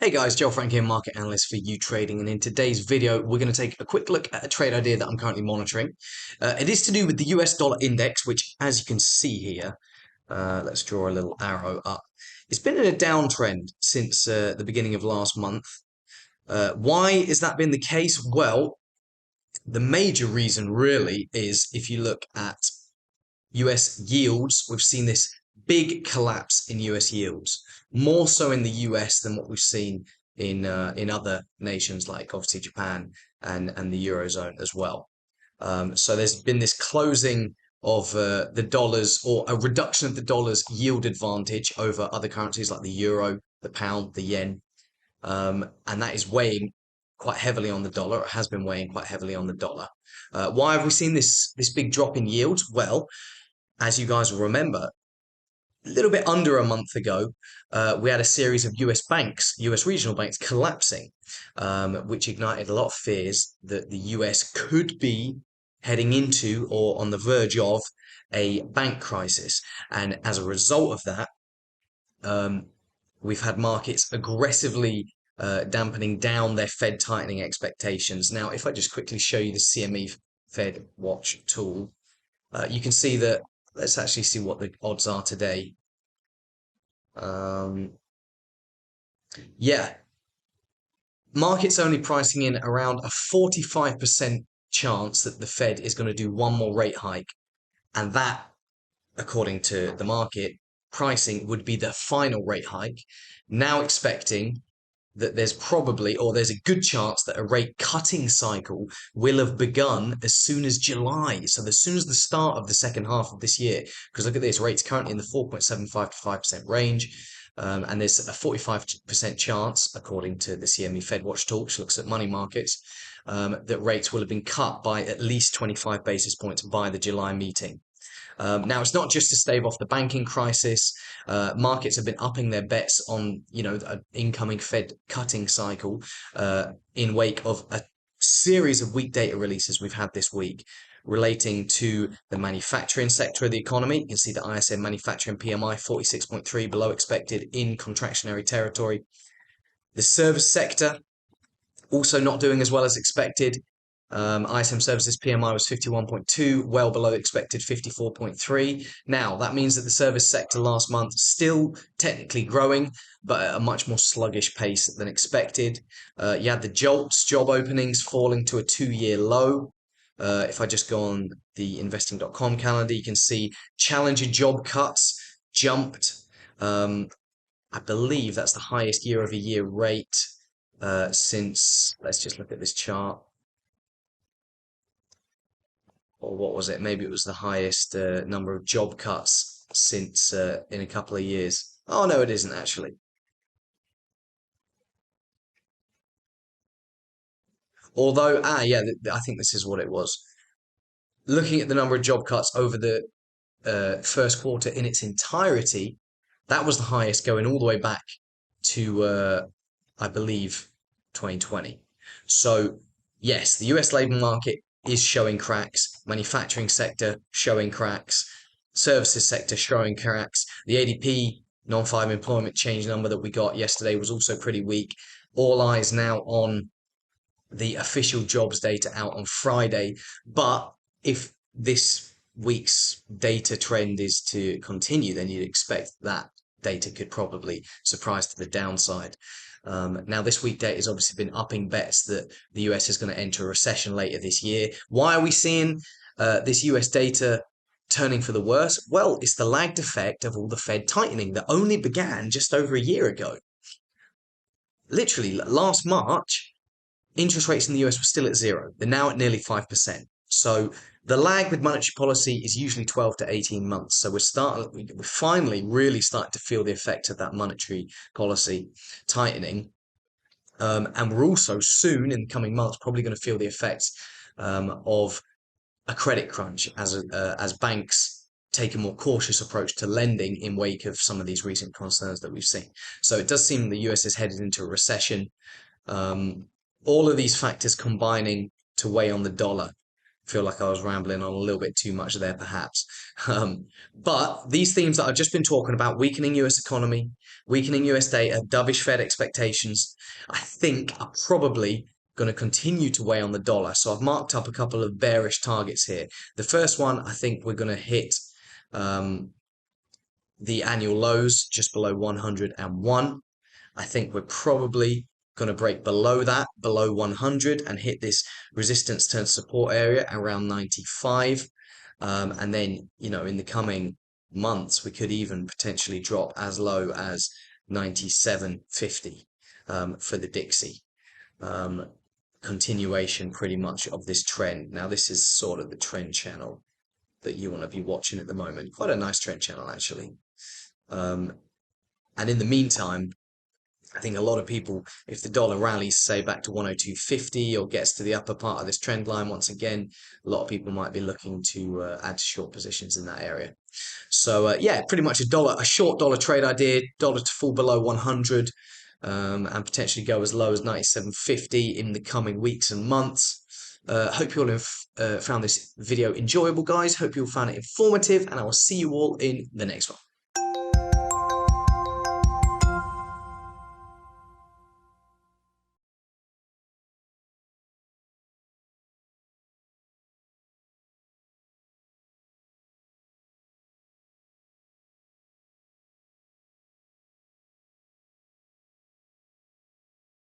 Hey guys, Joe Frank here, market analyst for YouTrading, and in today's video, we're going to take a quick look at a trade idea that I'm currently monitoring. It is to do with the US dollar index, which, as you can see here, let's draw a little arrow up. It's been in a downtrend since the beginning of last month. Why has that been the case? Well, the major reason really is if you look at US yields, we've seen this big collapse in US yields, more so in the US than what we've seen in other nations like obviously Japan and the Eurozone as well. So there's been this closing of the dollars or a reduction of the dollar's yield advantage over other currencies like the euro, the pound, the yen, and that is weighing quite heavily on the dollar. It has been weighing quite heavily on the dollar. Why have we seen this big drop in yields? Well, as you guys will remember, a little bit under a month ago, we had a series of US banks, US regional banks collapsing, which ignited a lot of fears that the US could be heading into or on the verge of a bank crisis. And as a result of that, um, we've had markets aggressively dampening down their Fed tightening expectations. Now, if I just quickly show you the CME Fed Watch tool, you can see that. Let's actually see what the odds are today. Um, yeah, market's only pricing in around a 45% chance that the Fed is going to do one more rate hike. And that, according to the market pricing, would be the final rate hike. Now expecting that there's probably, or there's a good chance that a rate cutting cycle will have begun as soon as July. So as soon as the start of the second half of this year, because look at this, rates currently in the 4.75 to 5% range. And there's a 45% chance, according to the CME Fed Watch tool, which looks at money markets, that rates will have been cut by at least 25 basis points by the July meeting. Now, it's not just to stave off the banking crisis. Markets have been upping their bets on, an incoming Fed cutting cycle in wake of a series of weak data releases we've had this week relating to the manufacturing sector of the economy. You can see the ISM manufacturing PMI 46.3 below expected in contractionary territory. The service sector also not doing as well as expected. ISM Services PMI was 51.2, well below expected 54.3. Now, that means that the service sector last month still technically growing, but at a much more sluggish pace than expected. You had the JOLTS job openings falling to a 2-year low. If I just go on the investing.com calendar, you can see challenger job cuts jumped. I believe that's the highest year-over-year rate since, let's just look at this chart. Or what was it? Maybe it was the highest number of job cuts since in a couple of years. Oh no, it isn't actually. Although, yeah, I think this is what it was. Looking at the number of job cuts over the first quarter in its entirety, that was the highest going all the way back to, I believe, 2020. So, yes, the US labor market is showing cracks, manufacturing sector showing cracks, services sector showing cracks. The ADP non-farm employment change number that we got yesterday was also pretty weak. All eyes now on the official jobs data out on Friday. But if this week's data trend is to continue, then you'd expect that data could probably surprise to the downside. Now, this week data has obviously been upping bets that the US is going to enter a recession later this year. Why are we seeing this US data turning for the worse? Well, it's the lagged effect of all the Fed tightening that only began just over a year ago. Literally, last March, interest rates in the US were still at zero. They're now at nearly 5%. So the lag with monetary policy is usually 12 to 18 months. So we're finally really starting to feel the effect of that monetary policy tightening. And we're also soon in the coming months probably going to feel the effects of a credit crunch as banks take a more cautious approach to lending in wake of some of these recent concerns that we've seen. So it does seem the US is headed into a recession. All of these factors combining to weigh on the dollar feel like I was rambling on a little bit too much there, perhaps. But these themes that I've just been talking about, weakening US economy, weakening US data, dovish Fed expectations, I think are probably going to continue to weigh on the dollar. So I've marked up a couple of bearish targets here. The first one, I think we're going to hit the annual lows just below 101. I think we're probably going to break below that, below 100, and hit this resistance turn support area around 95. And then, in the coming months, we could even potentially drop as low as 97.50 for the DXY. Continuation pretty much of this trend. Now, this is sort of the trend channel that you want to be watching at the moment. Quite a nice trend channel, actually. And in the meantime, I think a lot of people, if the dollar rallies, say, back to 102.50 or gets to the upper part of this trend line once again, a lot of people might be looking to add to short positions in that area. So yeah, pretty much a short dollar trade idea, dollar to fall below 100, and potentially go as low as 97.50 in the coming weeks and months. Hope you all have found this video enjoyable, guys. Hope you all found it informative, and I will see you all in the next one.